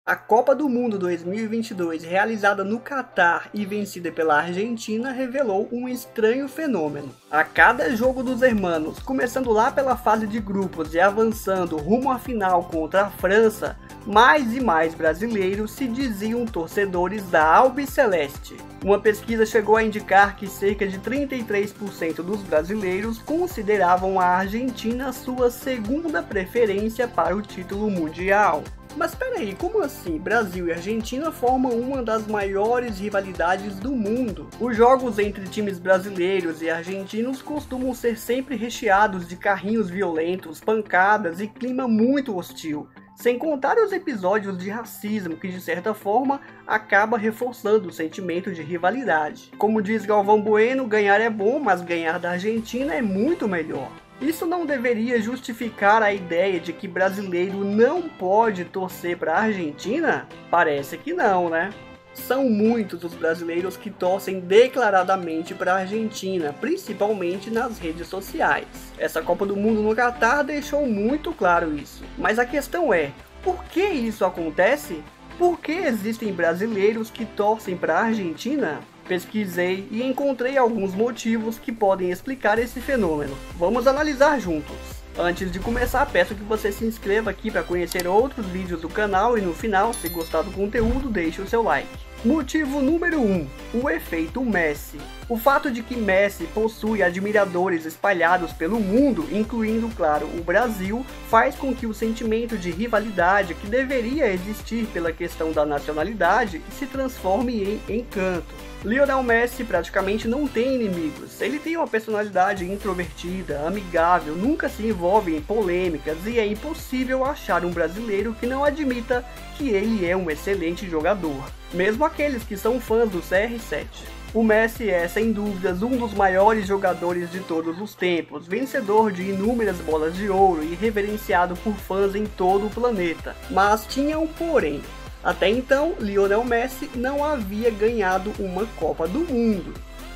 A Copa do Mundo 2022, realizada no Catar e vencida pela Argentina, revelou um estranho fenômeno. A cada jogo dos hermanos, começando lá pela fase de grupos e avançando rumo à final contra a França, mais e mais brasileiros se diziam torcedores da Albiceleste. Uma pesquisa chegou a indicar que cerca de 33% dos brasileiros consideravam a Argentina sua segunda preferência para o título mundial. Mas peraí, como assim? Brasil e Argentina formam uma das maiores rivalidades do mundo. Os jogos entre times brasileiros e argentinos costumam ser sempre recheados de carrinhos violentos, pancadas e clima muito hostil. Sem contar os episódios de racismo que, de certa forma, acaba reforçando o sentimento de rivalidade. Como diz Galvão Bueno, ganhar é bom, mas ganhar da Argentina é muito melhor. Isso não deveria justificar a ideia de que brasileiro não pode torcer para a Argentina? Parece que não, né? São muitos os brasileiros que torcem declaradamente para a Argentina, principalmente nas redes sociais. Essa Copa do Mundo no Catar deixou muito claro isso. Mas a questão é, por que isso acontece? Por que existem brasileiros que torcem para a Argentina? Pesquisei e encontrei alguns motivos que podem explicar esse fenômeno. Vamos analisar juntos. Antes de começar, peço que você se inscreva aqui para conhecer outros vídeos do canal e no final, se gostar do conteúdo, deixe o seu like. Motivo número 1. O efeito Messi. O fato de que Messi possui admiradores espalhados pelo mundo, incluindo, claro, o Brasil, faz com que o sentimento de rivalidade que deveria existir pela questão da nacionalidade se transforme em encanto. Lionel Messi praticamente não tem inimigos, ele tem uma personalidade introvertida, amigável, nunca se envolve em polêmicas e é impossível achar um brasileiro que não admita que ele é um excelente jogador, mesmo aqueles que são fãs do CR7. O Messi é, sem dúvidas, um dos maiores jogadores de todos os tempos, vencedor de inúmeras bolas de ouro e reverenciado por fãs em todo o planeta, mas tinha um porém. Até então, Lionel Messi não havia ganhado uma Copa do Mundo.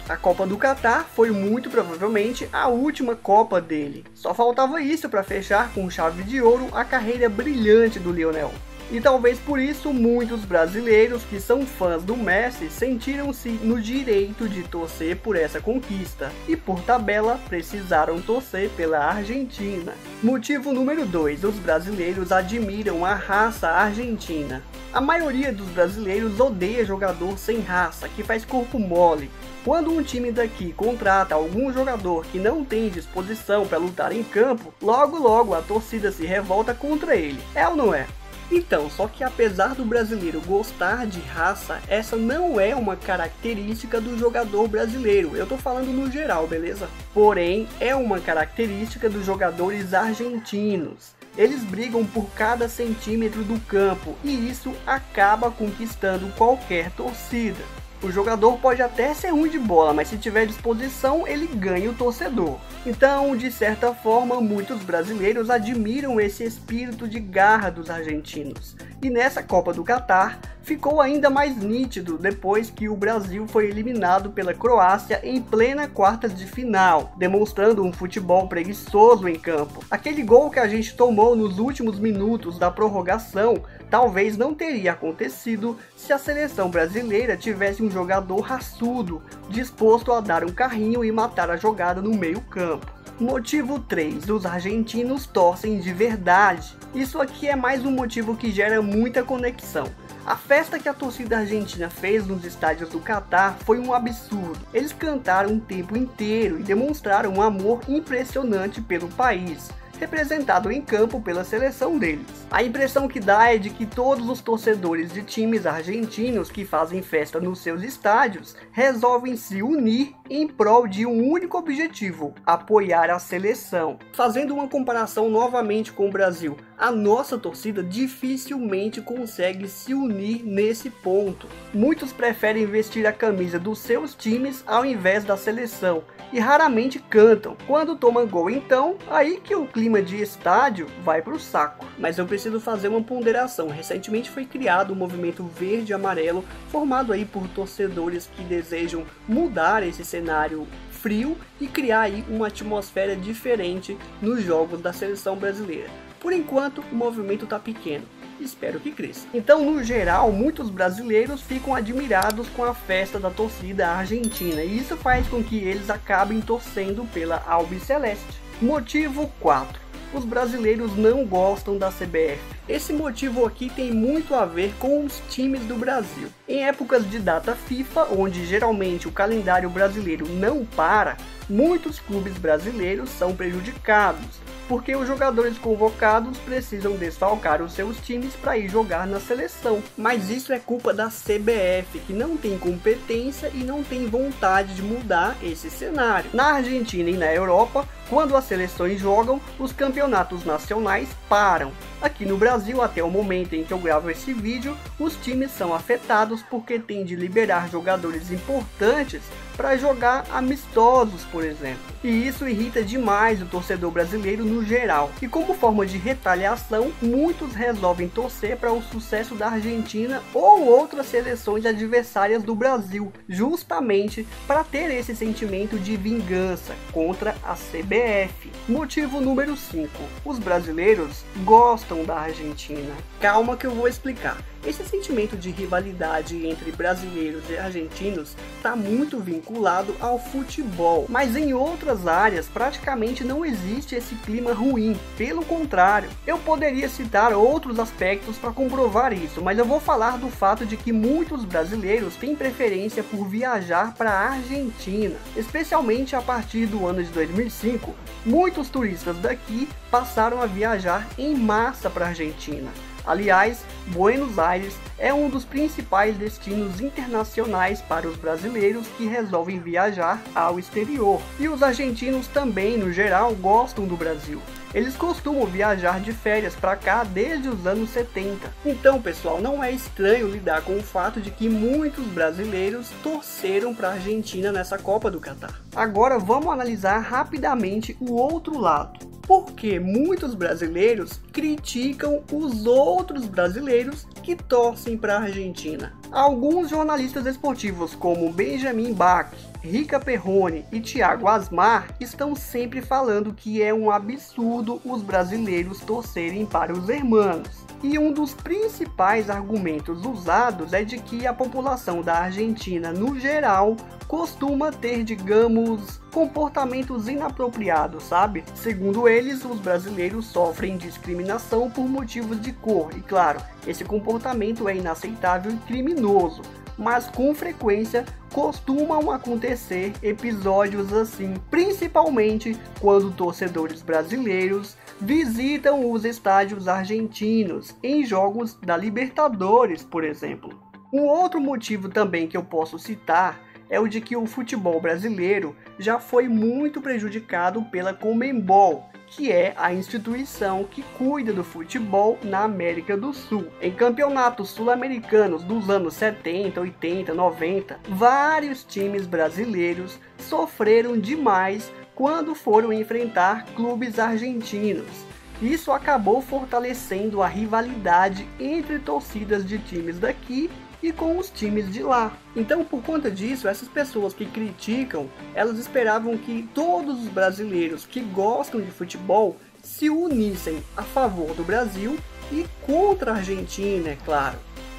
A Copa do Catar foi muito provavelmente a última Copa dele. Só faltava isso para fechar com chave de ouro a carreira brilhante do Lionel. E talvez por isso muitos brasileiros que são fãs do Messi sentiram-se no direito de torcer por essa conquista e, por tabela, precisaram torcer pela Argentina. Motivo número 2. Os brasileiros admiram a raça argentina. A maioria dos brasileiros odeia jogador sem raça, que faz corpo mole. Quando um time daqui contrata algum jogador que não tem disposição para lutar em campo, logo a torcida se revolta contra ele. É ou não é? Então, só que apesar do brasileiro gostar de raça, essa não é uma característica do jogador brasileiro. Eu tô falando no geral, beleza? Porém, é uma característica dos jogadores argentinos. Eles brigam por cada centímetro do campo e isso acaba conquistando qualquer torcida. O jogador pode até ser ruim de bola, mas se tiver disposição, ele ganha o torcedor. Então, de certa forma, muitos brasileiros admiram esse espírito de garra dos argentinos. E nessa Copa do Catar, ficou ainda mais nítido depois que o Brasil foi eliminado pela Croácia em plena quartas de final, demonstrando um futebol preguiçoso em campo. Aquele gol que a gente tomou nos últimos minutos da prorrogação talvez não teria acontecido se a seleção brasileira tivesse um jogador raçudo, disposto a dar um carrinho e matar a jogada no meio campo. Motivo 3. Os argentinos torcem de verdade. Isso aqui é mais um motivo que gera muita conexão. A festa que a torcida argentina fez nos estádios do Catar foi um absurdo. Eles cantaram o tempo inteiro e demonstraram um amor impressionante pelo país, representado em campo pela seleção deles. A impressão que dá é de que todos os torcedores de times argentinos que fazem festa nos seus estádios resolvem se unir em prol de um único objetivo: apoiar a seleção. Fazendo uma comparação novamente com o Brasil, a nossa torcida dificilmente consegue se unir nesse ponto. Muitos preferem vestir a camisa dos seus times ao invés da seleção e raramente cantam. Quando tomam gol, então, aí que o clima de estádio vai pro saco. Mas eu preciso fazer uma ponderação. Recentemente foi criado o movimento verde e amarelo, formado aí por torcedores que desejam mudar esse cenário frio e criar aí uma atmosfera diferente nos jogos da seleção brasileira. Por enquanto, o movimento tá pequeno. espero que cresça. Então, no geral, muitos brasileiros ficam admirados com a festa da torcida argentina, e isso faz com que eles acabem torcendo pela Albiceleste. Motivo 4. Os brasileiros não gostam da CBF. Esse motivo aqui tem muito a ver com os times do Brasil. Em épocas de data FIFA, onde geralmente o calendário brasileiro não para, muitos clubes brasileiros são prejudicados, porque os jogadores convocados precisam desfalcar os seus times para ir jogar na seleção. Mas isso é culpa da CBF, que não tem competência e não tem vontade de mudar esse cenário. Na Argentina e na Europa, quando as seleções jogam, os campeonatos nacionais param. Aqui no Brasil, até o momento em que eu gravo esse vídeo, os times são afetados porque tem de liberar jogadores importantes para jogar amistosos, por exemplo. E isso irrita demais o torcedor brasileiro no geral. E como forma de retaliação, muitos resolvem torcer para o sucesso da Argentina ou outras seleções adversárias do Brasil, justamente para ter esse sentimento de vingança contra a CBF. Motivo número 5. Os brasileiros gostam da Argentina. Calma que eu vou explicar. Esse sentimento de rivalidade entre brasileiros e argentinos está muito vinculado ao futebol, mas em outras áreas praticamente não existe esse clima ruim, pelo contrário. Eu poderia citar outros aspectos para comprovar isso, mas eu vou falar do fato de que muitos brasileiros têm preferência por viajar para a Argentina, especialmente a partir do ano de 2005. Muitos turistas daqui passaram a viajar em massa para a Argentina. Aliás, Buenos Aires é um dos principais destinos internacionais para os brasileiros que resolvem viajar ao exterior. E os argentinos também, no geral, gostam do Brasil. Eles costumam viajar de férias para cá desde os anos 70. Então, pessoal, não é estranho lidar com o fato de que muitos brasileiros torceram para a Argentina nessa Copa do Catar. Agora vamos analisar rapidamente o outro lado. Porque muitos brasileiros criticam os outros brasileiros que torcem para a Argentina. Alguns jornalistas esportivos como Benjamin Bach, Rica Perrone e Thiago Asmar estão sempre falando que é um absurdo os brasileiros torcerem para os hermanos. E um dos principais argumentos usados é de que a população da Argentina, no geral, costuma ter, digamos, comportamentos inapropriados, sabe? Segundo eles, os brasileiros sofrem discriminação por motivos de cor. E claro, esse comportamento é inaceitável e criminoso, mas com frequência costumam acontecer episódios assim, principalmente quando torcedores brasileiros visitam os estádios argentinos em jogos da Libertadores, por exemplo. Um outro motivo também que eu posso citar é o de que o futebol brasileiro já foi muito prejudicado pela Conmebol, que é a instituição que cuida do futebol na América do Sul. Em campeonatos sul-americanos dos anos 70, 80, 90, vários times brasileiros sofreram demais quando foram enfrentar clubes argentinos. Isso acabou fortalecendo a rivalidade entre torcidas de times daqui e com os times de lá. Então, por conta disso, essas pessoas que criticam, elas esperavam que todos os brasileiros que gostam de futebol se unissem a favor do Brasil e contra a Argentina, é claro.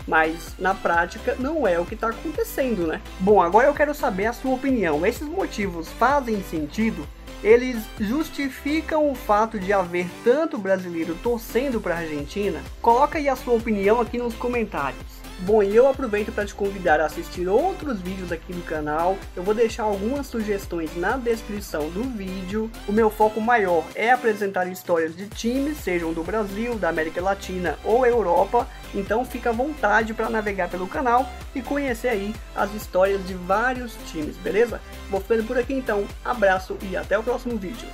Mas na prática não é o que está acontecendo, né? Bom, agora eu quero saber a sua opinião. Esses motivos fazem sentido? Eles justificam o fato de haver tanto brasileiro torcendo para a Argentina? Coloca aí a sua opinião aqui nos comentários. Bom, e eu aproveito para te convidar a assistir outros vídeos aqui no canal. Eu vou deixar algumas sugestões na descrição do vídeo. O meu foco maior é apresentar histórias de times, sejam do Brasil, da América Latina ou Europa. Então fica à vontade para navegar pelo canal e conhecer aí as histórias de vários times, beleza? Vou ficando por aqui então, abraço e até o próximo vídeo.